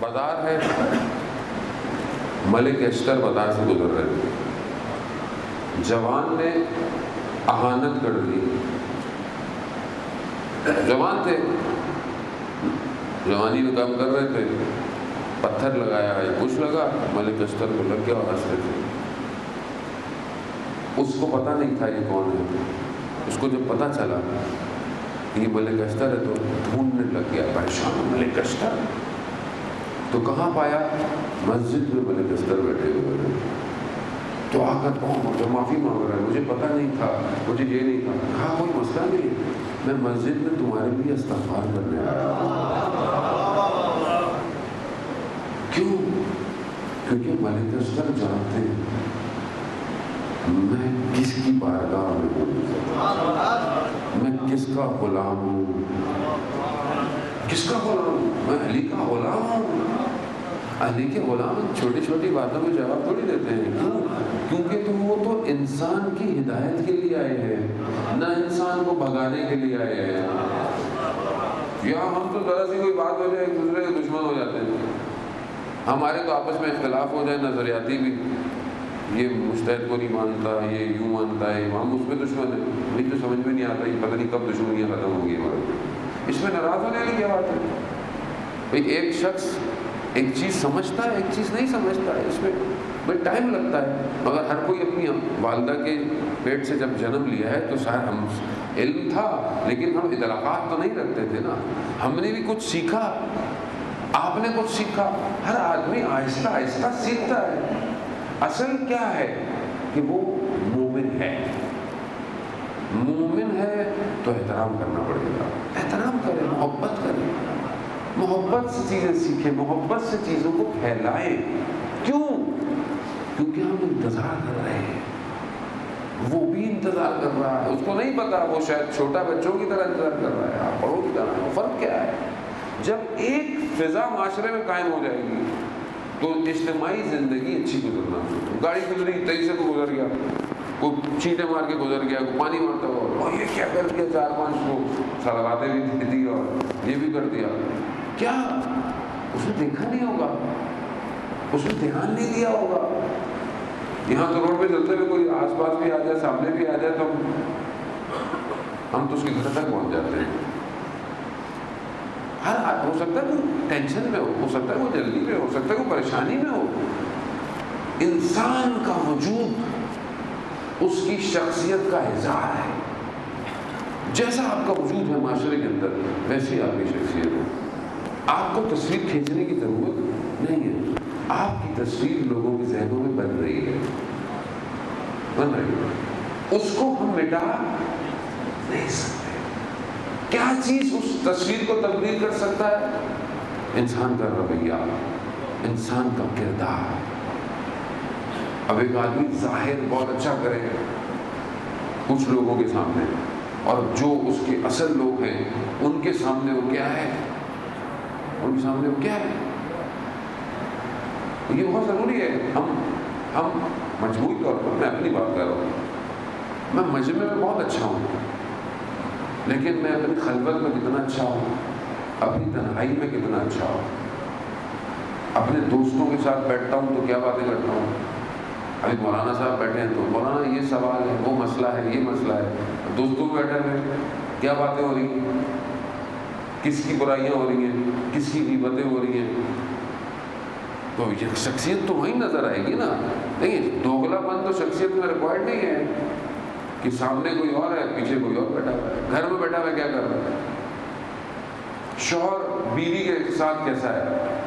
بازار ہے، ملک اشتر بازار سے گزر رہے تھے، جوان نے اہانت کر دی، جوان تھے، جوانی میں کام کر رہے تھے، پتھر لگایا یا کچھ لگا، ملک اشتر کو لگ گیا اور ہنس رہے تھے۔ اس کو پتہ نہیں تھا یہ کون ہے، اس کو جب پتہ چلا کہ یہ ملک اشتر ہے تو ڈھونڈنے لگ گیا، پریشان ملک اشتر، تو کہاں پایا؟ مسجد میں ملک اشتر بیٹھے ہوئے تھے، تو آ کر مجھے معافی مانگ رہا ہے، مجھے پتہ نہیں تھا، مجھے یہ نہیں تھا۔ کہا کوئی مسئلہ نہیں ہے، میں مسجد میں تمہارے لیے استغفار کرنے آیا ہوں۔ کیوں؟ کیونکہ ملک اشتر جانتے ہیں میں کس کی بارگاہ میں ہوں، میں کس کا غلام ہوں، کس کا غلام ہوں؟ میں علی کا غلام ہوں۔ علی کے غلام چھوٹی چھوٹی باتوں میں جواب تھوڑی دیتے ہیں، کیوں؟ کیونکہ وہ تو انسان کی ہدایت کے لیے آئے ہیں، نہ انسان کو بھگانے کے لیے آئے ہیں۔ یا ہم تو ذرا سی کوئی بات ہو جائے ایک دوسرے کے دشمن ہو جاتے ہیں، ہمارے تو آپس میں اختلاف ہو جائے نظریاتی بھی، یہ مجتہد کو نہیں مانتا، یہ یوں مانتا ہے، ہم اس میں دشمن ہیں، مجھے تو سمجھ میں نہیں آتا یہ پتہ نہیں کب دشمنیاں ختم ہوگی ہمارے، اس میں ناراض ہونے والی کیا بات ہے؟ بھئی ایک شخص ایک چیز سمجھتا ہے، ایک چیز نہیں سمجھتا ہے، اس میں بھئی ٹائم لگتا ہے، مگر ہر کوئی اپنی والدہ کے پیٹ سے جب جنم لیا ہے تو شاید ہم علم تھا لیکن ہم اطلاقات تو نہیں رکھتے تھے نا، ہم نے بھی کچھ سیکھا، آپ نے کچھ سیکھا، ہر آدمی آہستہ آہستہ سیکھتا ہے۔ اصل کیا ہے کہ وہ مومن ہے، مومن ہے تو احترام کرنا پڑے گا، احترام کریں، محبت کریں، محبت سے چیزیں سیکھیں، محبت سے چیزوں کو پھیلائیں۔ کیوں؟ کیونکہ ہم انتظار کر رہے ہیں، وہ بھی انتظار کر رہا ہے، اس کو نہیں پتا، وہ شاید چھوٹا بچوں کی طرح انتظار کر رہا ہے، آپ بڑوں کی طرح۔ فرق کیا ہے؟ جب ایک فضا معاشرے میں قائم ہو جائے گی تو اجتماعی زندگی اچھی گزرنا، گاڑی گزری تیزی سے تو گزر گیا، کوئی چینٹے مار کے گزر گیا، کوئی پانی مارتا ہوا، اور یہ کیا کر دیا، 4-5 کو سلواتیں بھی دی اور یہ بھی کر دیا، کیا اس نے دیکھا نہیں ہوگا، اس نے دھیان نہیں دیا ہوگا۔ یہاں تو روڈ پہ چلتے ہوئے کوئی آس پاس بھی آ جائے، سامنے بھی آ جائے تو ہم تو اس کے گھر تک پہنچ جاتے ہیں۔ ہر ہو سکتا ہے کوئی ٹینشن میں ہو سکتا ہے وہ جلدی میں ہو سکتا ہے وہ پریشانی میں ہو، انسان کا وجود اس کی شخصیت کا اظہار ہے، جیسا آپ کا وجود ہے معاشرے کے اندر ویسی آپ کی شخصیت ہے۔ آپ کو تصویر کھینچنے کی ضرورت نہیں ہے، آپ کی تصویر لوگوں کے ذہنوں میں بن رہی ہے، بن رہی ہے، اس کو ہم مٹا نہیں سکتے۔ کیا چیز اس تصویر کو تبدیل کر سکتا ہے؟ انسان کا رویہ، انسان کا کردار۔ اب ایک آدمی ظاہر بہت اچھا کرے کچھ لوگوں کے سامنے، اور جو اس کے اصل لوگ ہیں ان کے سامنے وہ کیا ہے، ان کے سامنے وہ کیا ہے، یہ بہت ضروری ہے۔ ہم مجموعی طور پر، میں اپنی بات کر رہا ہوں، میں مجمع میں بہت اچھا ہوں، لیکن میں اپنی خلوت میں کتنا اچھا ہوں، اپنی تنہائی میں کتنا اچھا ہوں، اپنے دوستوں کے ساتھ بیٹھتا ہوں تو کیا باتیں کرتا ہوں۔ ابھی مولانا صاحب بیٹھے ہیں تو مولانا یہ سوال ہے، وہ مسئلہ ہے، یہ مسئلہ ہے، دوستوں میں بیٹھے ہوئے کیا باتیں ہو رہی ہیں، کس کی برائیاں ہو رہی ہیں، کس کی غیبتیں ہو رہی ہیں، تو یہ شخصیت تو وہیں نظر آئے گی نا۔ نہیں، دوگلا پن تو شخصیت میں ریکوائرڈ نہیں ہے کہ سامنے کوئی اور ہے پیچھے کوئی اور بیٹھا ہوا ہے، گھر میں بیٹھا ہوا کیا کر رہا ہے، شوہر بیوی کے ساتھ کیسا ہے،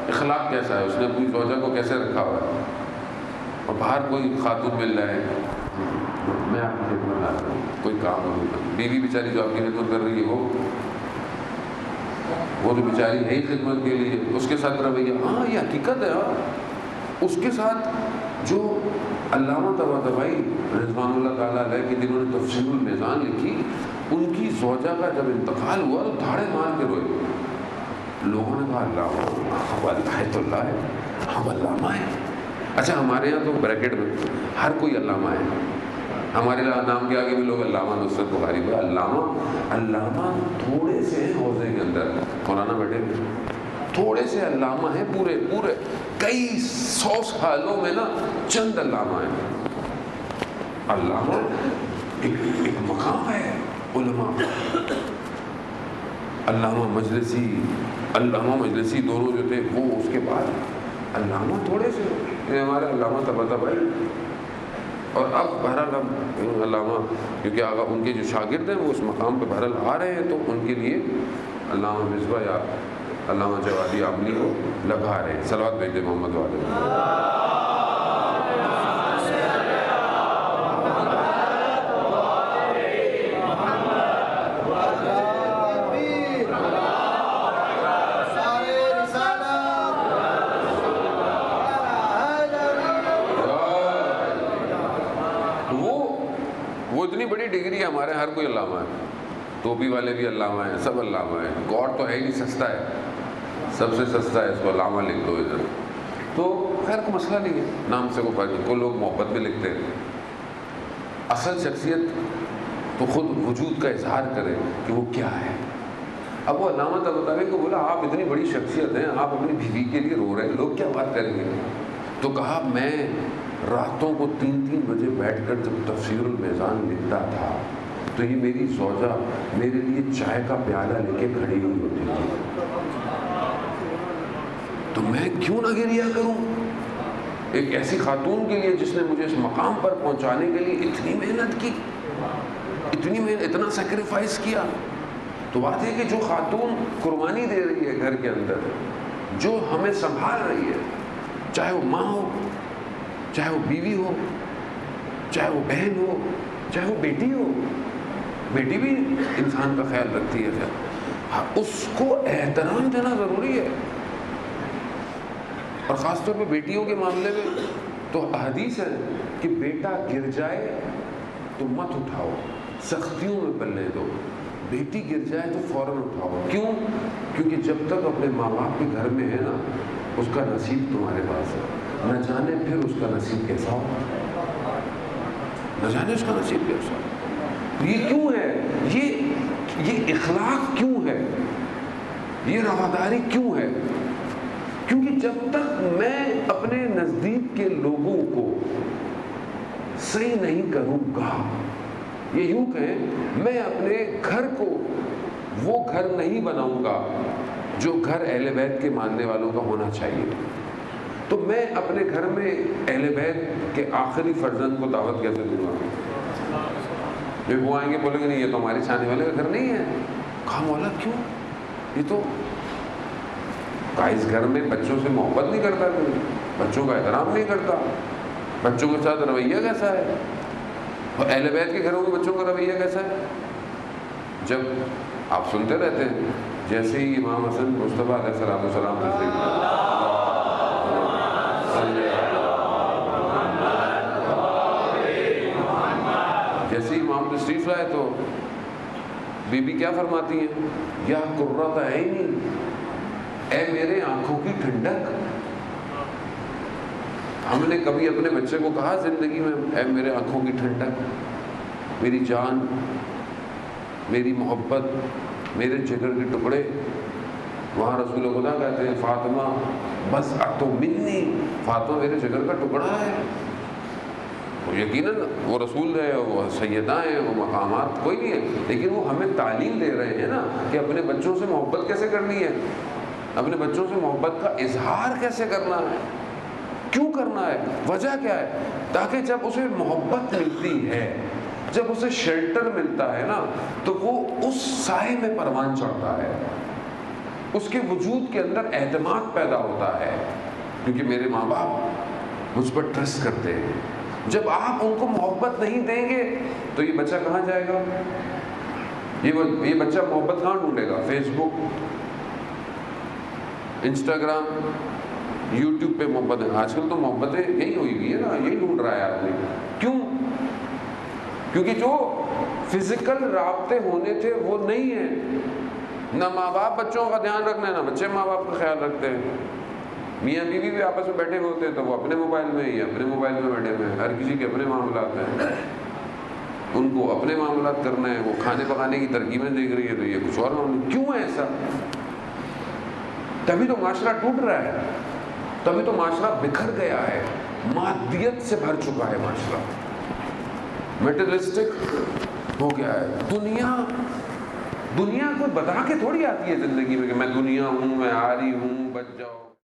اخلاق کیسا ہے، اس نے اپنی زوجہ کو کیسے رکھا ہوا ہے، اور باہر کوئی خاتون مل رہا ہے، میں آپ کی خدمت آ رہا ہوں، کوئی کام نہیں، بیوی بیچاری جو آپ کی خدمت کر رہی ہے وہ تو بیچاری ہے ہی خدمت کے لیے، اس کے ساتھ رویہ، ہاں یہ حقیقت ہے۔ اس کے ساتھ جو علامہ طباطبائی رضوان اللہ تعالیٰ علیہ کے جنہوں نے تفسیر المیزان لکھی، ان کی زوجہ کا جب انتقال ہوا تو دھاڑے مار کے روئے، لوگوں نے کہا اللہ الحیت اللہ ہے، ہم علامہ ہیں۔ اچھا ہمارے یہاں تو بریکٹ میں ہر کوئی علامہ ہے، ہمارے نام کے آگے بھی لوگ علامہ نصرت بخاری کو علامہ تھوڑے سے ہیں حوضے کے اندر، مولانا بیٹھے تھوڑے سے علامہ ہیں پورے پورے کئی 100 سالوں میں نا چند علامہ ہیں. علامہ ایک مقام ہے علماء. علامہ مجلسی دونوں جو تھے وہ اس کے بعد علامہ تھوڑے سے یہ ہمارے علامہ طباطبائی. اور اب بہرحال ہم علامہ کیونکہ ان کے جو شاگرد ہیں وہ اس مقام پہ بہرحال آ رہے ہیں تو ان کے لیے علامہ مصباح یا علامہ جوادی عاملی کو لگا رہے ہیں. صلوات بھیج دیں محمد والے. اتنی بڑی ڈگری ہے ہمارے ہر کوئی علامہ ہے. ٹوپی والے بھی علامہ ہیں, سب علامہ ہیں. گاڈ تو ہے ہی نہیں, سستا ہے, سب سے سستا ہے, اس کو علامہ لکھ دو ادھر. تو خیر کوئی مسئلہ نہیں ہے, نام سے کوئی فرق نہیں. کوئی لوگ محبت میں لکھتے ہیں. اصل شخصیت تو خود وجود کا اظہار کرے کہ وہ کیا ہے. اب وہ علامہ طباطبائی کو بولا آپ اتنی بڑی شخصیت ہیں, آپ اپنی بیوی کے لیے رو رہے ہیں, لوگ کیا بات کریں گے. تو کہا میں راتوں کو 3 بجے بیٹھ کر جب تفسیر المیزان لکھتا تھا تو یہ میری زوجہ میرے لیے چائے کا پیالہ لے کے کھڑی ہوئی ہوتی تھی. تو میں کیوں نہ گریہ کروں ایک ایسی خاتون کے لیے جس نے مجھے اس مقام پر پہنچانے کے لیے اتنی محنت کی, اتنا سیکریفائس کیا. تو بات ہے کہ جو خاتون قربانی دے رہی ہے گھر کے اندر, جو ہمیں سنبھال رہی ہے, چاہے وہ ماں ہو, چاہے وہ بیوی ہو, چاہے وہ بہن ہو, چاہے وہ بیٹی ہو, بیٹی بھی انسان کا خیال رکھتی ہے, اس کو احترام دینا ضروری ہے. اور خاص طور پہ بیٹیوں کے معاملے میں تو حدیث ہے کہ بیٹا گر جائے تو مت اٹھاؤ, سختیوں میں پلنے دو. بیٹی گر جائے تو فوراً اٹھاؤ. کیوں؟ کیونکہ جب تک اپنے ماں باپ کے گھر میں ہے نا اس کا نصیب تمہارے پاس ہے. نہ جانے پھر اس کا نصیب کیسا ہو, نہ جانے اس کا نصیب کیسا ہو. یہ کیوں ہے, یہ اخلاق کیوں ہے, یہ رواداری کیوں ہے؟ کیونکہ جب تک میں اپنے نزدیک کے لوگوں کو صحیح نہیں کروں گا, یہ یوں کہیں میں اپنے گھر کو وہ گھر نہیں بناؤں گا جو گھر اہل بیت کے ماننے والوں کا ہونا چاہیے. تو میں اپنے گھر میں اہل بیت کے آخری فرزند کو دعوت کیسے دوں گا؟ جو وہ آئیں گے بولیں گے نہیں یہ تو ہمارے چاہنے والے کا گھر نہیں ہے. کہا مولا کیوں؟ یہ تو اس گھر میں بچوں سے محبت نہیں کرتا, بچوں کا احترام نہیں کرتا, بچوں کے ساتھ رویہ کیسا ہے, اور اہل بیت کے گھروں میں بچوں کا رویہ کیسا ہے. جب آپ سنتے رہتے ہیں جیسے ہی امام حسن مصطفیٰ علیہ السلام تشریف جیسے ہی امام تشریف لائے تو بی بی کیا فرماتی ہیں, یا قرۃ عینی, اے میرے آنکھوں کی ٹھنڈک. ہم نے کبھی اپنے بچے کو کہا زندگی میں اے میرے آنکھوں کی ٹھنڈک, میری جان, میری محبت, میرے جگر کے ٹکڑے. وہاں رسول خدا کہتے ہیں فاطمہ بس اتو منی, فاطمہ میرے جگر کا ٹکڑا ہے. یقیناً وہ رسول ہے, وہ سیدہ ہیں, وہ مقامات کوئی نہیں ہے, لیکن وہ ہمیں تعلیم دے رہے ہیں نا کہ اپنے بچوں سے محبت کیسے کرنی ہے, اپنے بچوں سے محبت کا اظہار کیسے کرنا ہے, کیوں کرنا ہے, وجہ کیا ہے, تاکہ جب اسے محبت ملتی ہے, جب اسے شیلٹر ملتا ہے نا تو وہ اس سائے میں پروان چڑھتا ہے, اس کے وجود کے اندر اعتماد پیدا ہوتا ہے, کیونکہ میرے ماں باپ مجھ پر ٹرسٹ کرتے ہیں. جب آپ ان کو محبت نہیں دیں گے تو یہ بچہ کہاں جائے گا, یہ بچہ محبت کہاں ڈھونڈے گا, فیس بک, انسٹاگرام, یوٹیوب پہ محبت ہے. آج کل تو محبتیں یہی ہوئی ہوئی ہے نا, یہی ڈھونڈ رہا ہے آدمی. کیوں؟ کیونکہ جو فزیکل رابطے ہونے تھے وہ نہیں ہیں. نہ ماں باپ بچوں کا دھیان رکھنا ہے, نہ بچے ماں باپ کا خیال رکھتے ہیں. میاں بیوی بھی آپس میں بیٹھے ہوتے ہیں تو وہ اپنے موبائل میں ہی اپنے موبائل میں بیٹھے ہوئے ہیں. ہر کسی کے اپنے معاملات ہیں, ان کو اپنے معاملات کرنا ہے. وہ کھانے پکانے کی ترکیبیں دیکھ رہی ہے تو یہ کچھ اور معاملات. کیوں ہے ایسا؟ تبھی تو معاشرہ ٹوٹ رہا ہے، تبھی تو معاشرہ بکھر گیا ہے، مادیت سے بھر چکا ہے معاشرہ، میٹریلسٹک ہو گیا ہے۔ دنیا کوئی بتا کے تھوڑی آتی ہے زندگی میں کہ میں دنیا ہوں، میں آ رہی ہوں، بچ جاؤ۔